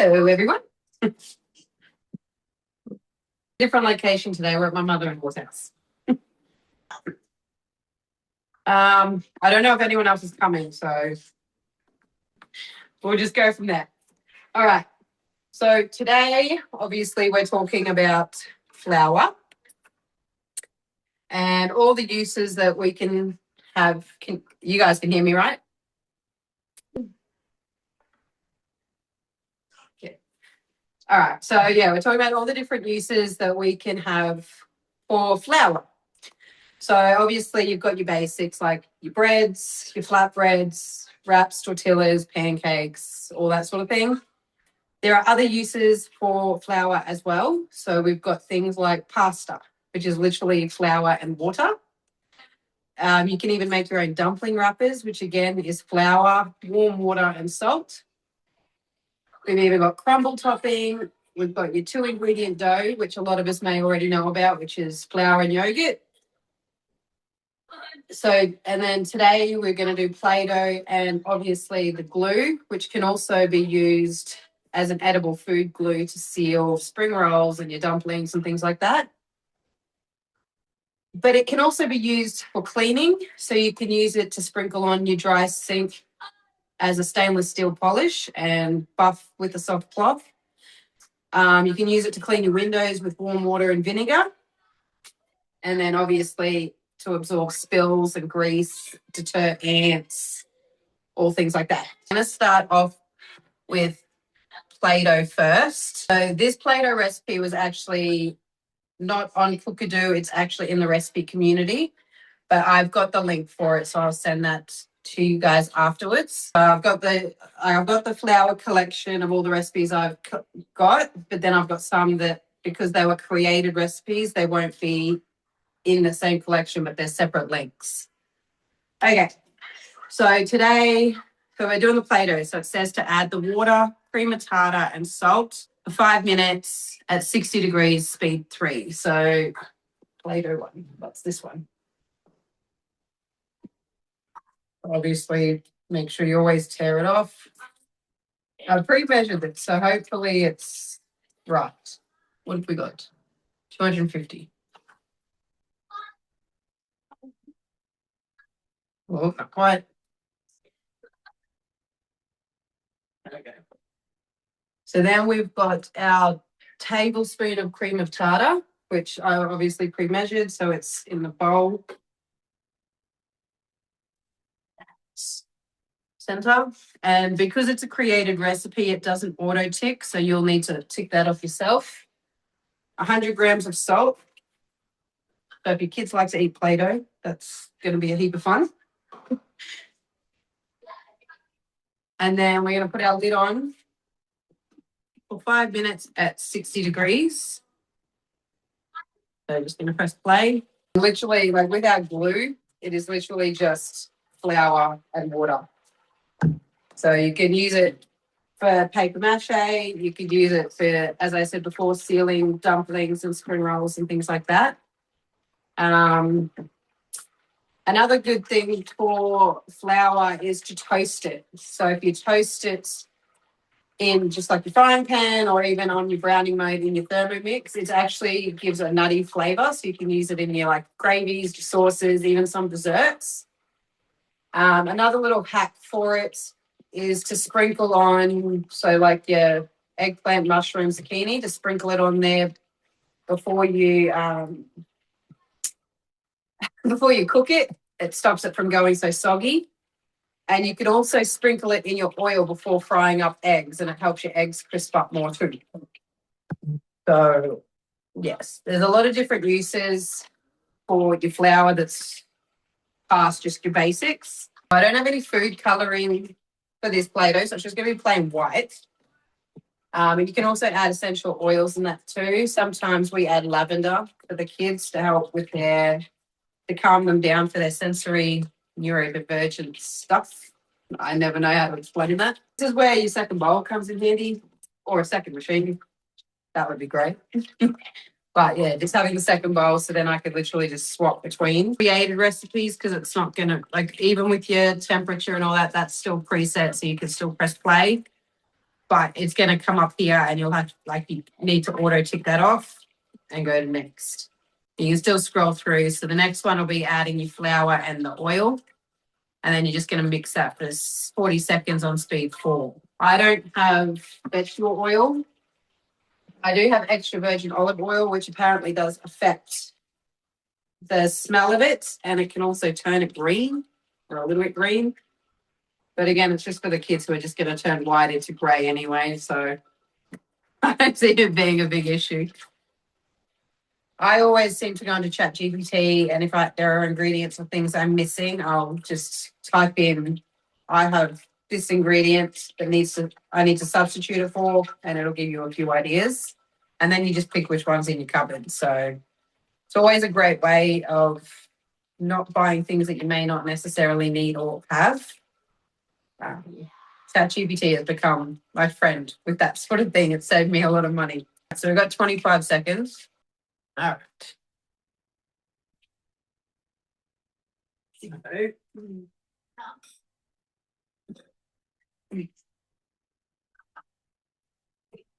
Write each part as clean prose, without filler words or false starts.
Hello, everyone. Different location today. We're at my mother-in-law's house. I don't know if anyone else is coming, so we'll just go from there. All right. So today, obviously, we're talking about flour and all the uses that we can have. You guys can hear me, right? Okay. All right. So yeah, we're talking about all the different uses that we can have for flour. So obviously you've got your basics like your breads, your flatbreads, wraps, tortillas, pancakes, all that sort of thing. There are other uses for flour as well. So we've got things like pasta, which is literally flour and water. You can even make your own dumpling wrappers, which again is flour, warm water and salt. We've even got crumble topping. We've got your 2-ingredient dough, which a lot of us may already know about, which is flour and yogurt. So, and then today we're going to do Play-Doh and obviously the glue, which can also be used as an edible food glue to seal spring rolls and your dumplings and things like that. But it can also be used for cleaning. So you can use it to sprinkle on your dry sink as a stainless steel polish and buff with a soft cloth. You can use it to clean your windows with warm water and vinegar. And then obviously to absorb spills and grease, deter ants, all things like that. I'm going to start off with Play-Doh first. So this Play-Doh recipe was actually not on Cookadoo. It's actually in the recipe community, but I've got the link for it, so I'll send that to you guys afterwards. I've got the flour collection of all the recipes I've got, but then I've got some that, because they were created recipes, they won't be in the same collection, but they're separate links. Okay, so today, we're doing the Play-Doh. So it says to add the water, cream of tartar, and salt for 5 minutes at 60 degrees, speed 3. So Play-Doh one, that's this one. Obviously, make sure you always tear it off. I've pre-measured it, so hopefully it's right. What have we got? 250. Well, not quite. Okay. So then we've got our tablespoon of cream of tartar, which I obviously pre-measured, so it's in the bowl. Center. And because it's a created recipe, it doesn't auto tick, so you'll need to tick that off yourself. 100 grams of salt. So if your kids like to eat Play-Doh, that's going to be a heap of fun. And then we're going to put our lid on for 5 minutes at 60 degrees. So just going to press play. Literally, like without glue, it is literally just flour and water. So you can use it for paper mache. You could use it for, as I said before, sealing dumplings and spring rolls and things like that. Another good thing for flour is to toast it. So if you toast it in just like your frying pan or even on your browning mode in your Thermomix, it actually gives a nutty flavour. So you can use it in your like gravies, your sauces, even some desserts. Another little hack for it is to sprinkle on, so like your eggplant, mushroom, zucchini, to sprinkle it on there before you cook it. It stops it from going so soggy. And you can also sprinkle it in your oil before frying up eggs, and it helps your eggs crisp up more too. So, yes, there's a lot of different uses for your flour that's past just your basics. I don't have any food colouring for this Play-Doh, so it's just going to be plain white. And you can also add essential oils in that too. Sometimes we add lavender for the kids to help with to calm them down for their sensory neurodivergent stuff. I never know how to explain that. This is where your second bowl comes in handy, or a second machine. That would be great. But yeah, just having the second bowl, so then I could literally just swap between created recipes, because it's not going to, like, even with your temperature and all that, that's still preset, so you can still press play. but it's going to come up here and you'll have to, like, you need to auto tick that off and go to next. You can still scroll through. So the next one will be adding your flour and the oil. And then you're just going to mix that for 40 seconds on speed 4. I don't have vegetable oil. I do have extra virgin olive oil, which apparently does affect the smell of it. And it can also turn it green or a little bit green. But again, it's just for the kids who are just going to turn white into grey anyway. So I don't see it being a big issue. I always seem to go into ChatGPT, and if there are ingredients or things I'm missing, I'll just type in, I have this ingredient that I need to substitute it for, and it'll give you a few ideas. And then you just pick which one's in your cupboard. So it's always a great way of not buying things that you may not necessarily need or have. ChatGPT has become my friend with that sort of thing. It saved me a lot of money. So we've got 25 seconds. All right.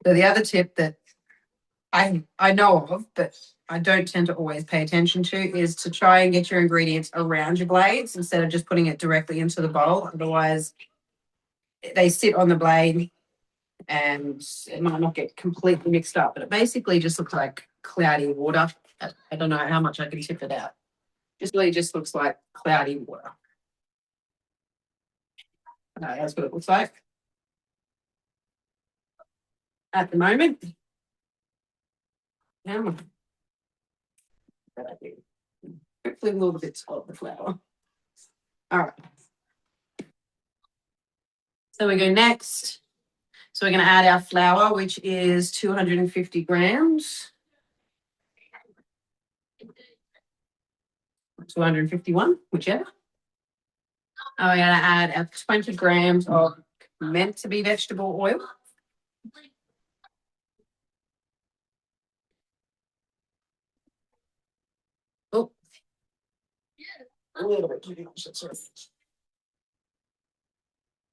So the other tip that I know of, but I don't tend to always pay attention to, is to try and get your ingredients around your blades instead of just putting it directly into the bowl. Otherwise, they sit on the blade and it might not get completely mixed up, but it basically just looks like cloudy water. I don't know how much I can tip it out. Just really just looks like cloudy water. That's what it looks like at the moment. Hopefully little bits of the flour. All right. So we go next. So we're going to add our flour, which is 250 grams. 251, whichever. We're going to add our 20 grams of meant to be vegetable oil. Oh, a little bit too much. Sorry.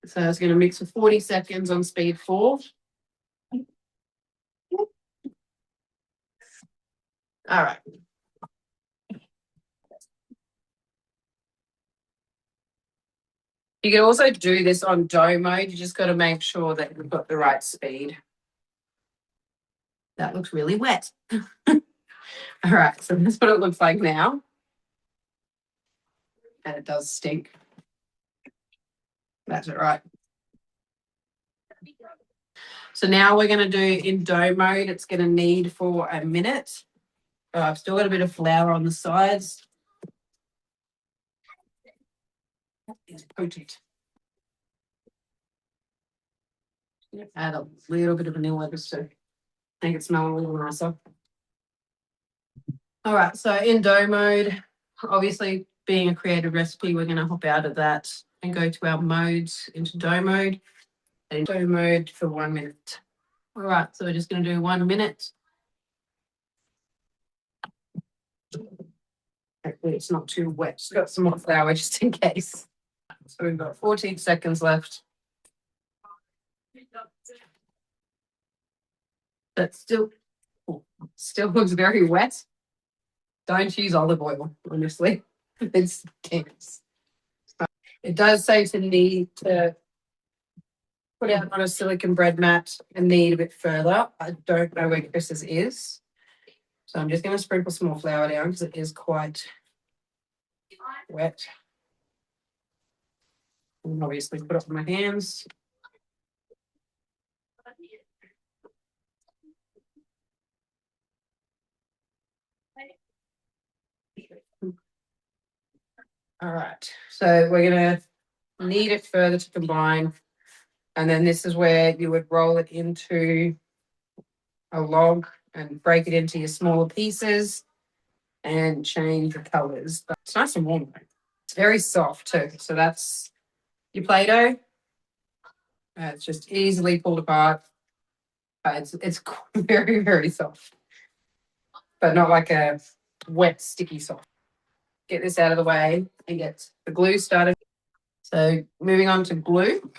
So I was going to mix for 40 seconds on speed 4. All right. You can also do this on dough mode. You just got to make sure that you've got the right speed. That looks really wet. All right, so that's what it looks like now. And it does stink. That's it, right. So now we're going to do in dough mode. It's going to knead for a minute. I've still got a bit of flour on the sides. It's potent. Add a little bit of vanilla just to make it smell a little nicer. All right, so in dough mode, obviously being a creative recipe, we're going to hop out of that and go to our modes into dough mode. And dough mode for 1 minute. All right, so we're just going to do 1 minute. Hopefully it's not too wet. Just got some more flour just in case. So we've got 14 seconds left. That still looks very wet. Don't use olive oil, honestly. It stinks. It does say to need to put it on a silicone bread mat and knead a bit further. I don't know where Chris's is. So I'm just going to sprinkle some more flour down because it is quite wet. And obviously put it on my hands. All right, so we're going to knead it further to combine. And then this is where you would roll it into a log and break it into your smaller pieces and change the colors. But it's nice and warm though. It's very soft too. So that's your Play-Doh. It's just easily pulled apart. It's very, very soft, but not like a wet, sticky soft. Get this out of the way and get the glue started. So moving on to glue,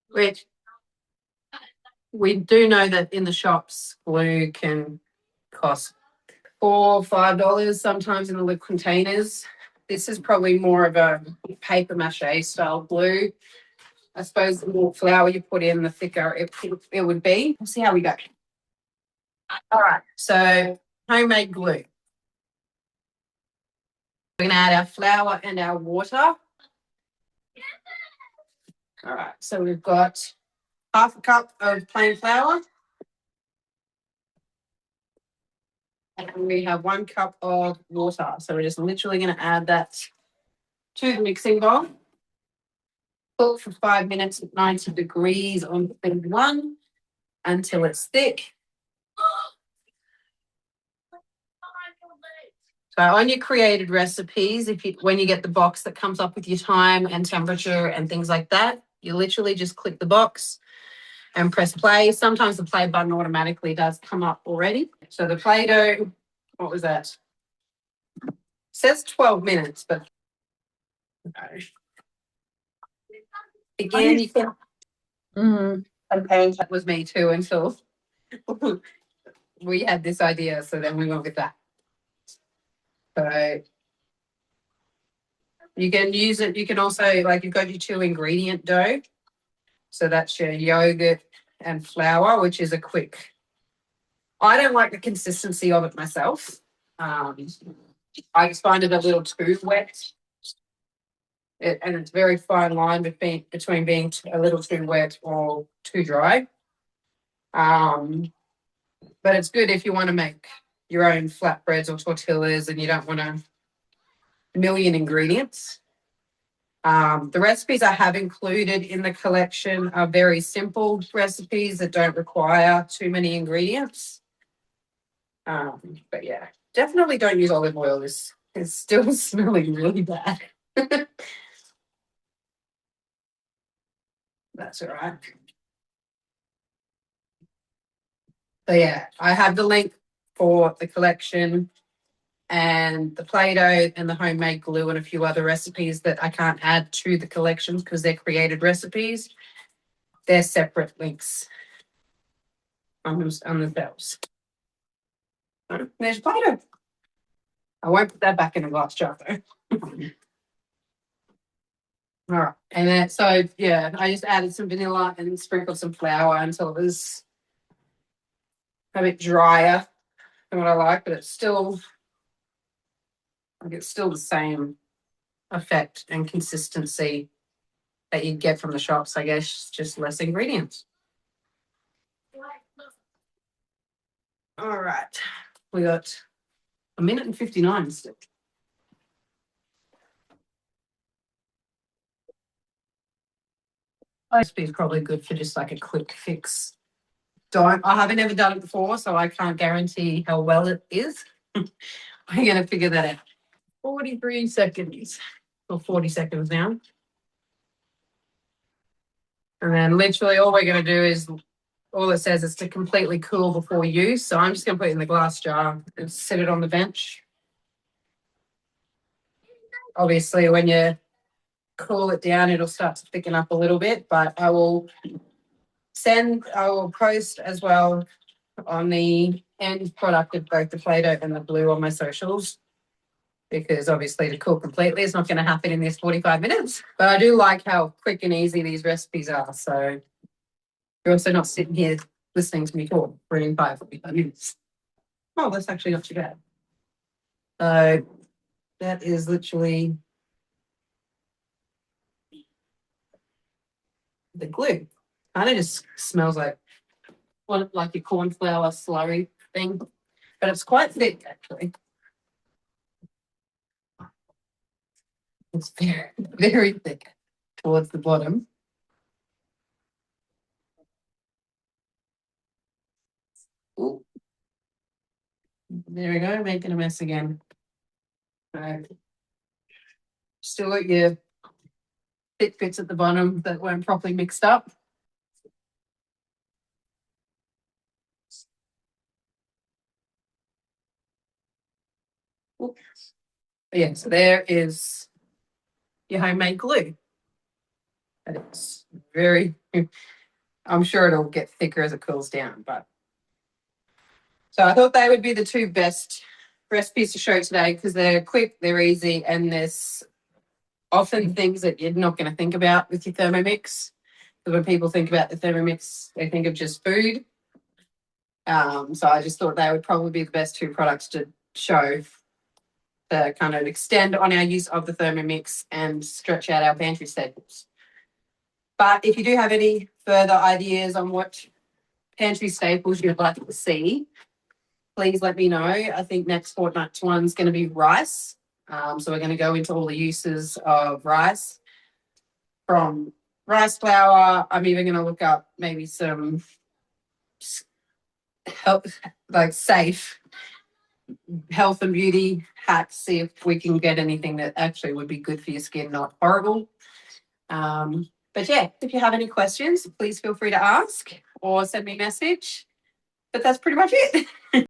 which we do know that in the shops, glue can cost $4 or $5 sometimes in the little containers. This is probably more of a paper mache style glue. I suppose the more flour you put in, the thicker it would be. We'll see how we go. All right, so homemade glue. We're going to add our flour and our water. All right, so we've got half a cup of plain flour. And we have 1 cup of water. So we're just literally going to add that to the mixing bowl. Cook for 5 minutes at 90 degrees on 1 until it's thick. So on your created recipes, when you get the box that comes up with your time and temperature and things like that, you literally just click the box and press play. Sometimes the play button automatically does come up already. So the Play-Doh, what was that? It says 12 minutes, but again, you can. That was me too until we had this idea, so then we went with that. So you can use it. You can also, like, you've got your 2 ingredient dough. So that's your yogurt and flour, which is a quick. I don't like the consistency of it myself. I just find it a little too wet. And it's a very fine line between being a little too wet or too dry. But it's good if you want to make your own flatbreads or tortillas and you don't want a million ingredients. The recipes I have included in the collection are very simple recipes that don't require too many ingredients. But yeah, definitely don't use olive oil. It's still smelling really bad. That's all right. So yeah, I have the link for the collection and the Play-Doh and the homemade glue and a few other recipes that I can't add to the collections because they're created recipes. They're separate links on themselves. There's Play-Doh. I won't put that back in a glass jar though. All right, and then so yeah, I just added some vanilla and sprinkled some flour until it was a bit drier than what I like, but it's still the same effect and consistency that you get from the shops, I guess, just less ingredients. All right, we got 1 minute and 59 still. Recipe is probably good for just like a quick fix. I haven't ever done it before, so I can't guarantee how well it is. I'm going to figure that out. 43 seconds or 40 seconds now. And then literally all we're going to do is, all it says is to completely cool before use. So I'm just going to put it in the glass jar and set it on the bench. Obviously, when you cool it down, it'll start to thicken up a little bit, but I will post as well on the end product of both the Play-Doh and the glue on my socials, because obviously to cook completely is not going to happen in this 45 minutes. But I do like how quick and easy these recipes are. So you're also not sitting here listening to me talk for 45 minutes. Oh, that's actually not too bad. So that is literally the glue. Kind of just smells like your corn flour slurry thing, but it's quite thick actually. It's very, very thick towards the bottom. Ooh. There we go, making a mess again. Right. Still got your thick bits at the bottom that weren't properly mixed up. Oops. Yeah, so there is your homemade glue. And it's very, I'm sure it'll get thicker as it cools down. But so I thought they would be the two best recipes to show today because they're quick, they're easy, and there's often things that you're not going to think about with your Thermomix. Because when people think about the Thermomix, they think of just food. So I just thought they would probably be the best two products to show to kind of extend on our use of the Thermomix and stretch out our pantry staples. But if you do have any further ideas on what pantry staples you'd like to see, please let me know. I think next fortnight's one's going to be rice. So we're going to go into all the uses of rice, from rice flour. I'm even going to look up maybe some safe health and beauty hacks, see if we can get anything that actually would be good for your skin, not horrible. But yeah, if you have any questions, please feel free to ask or send me a message. But that's pretty much it.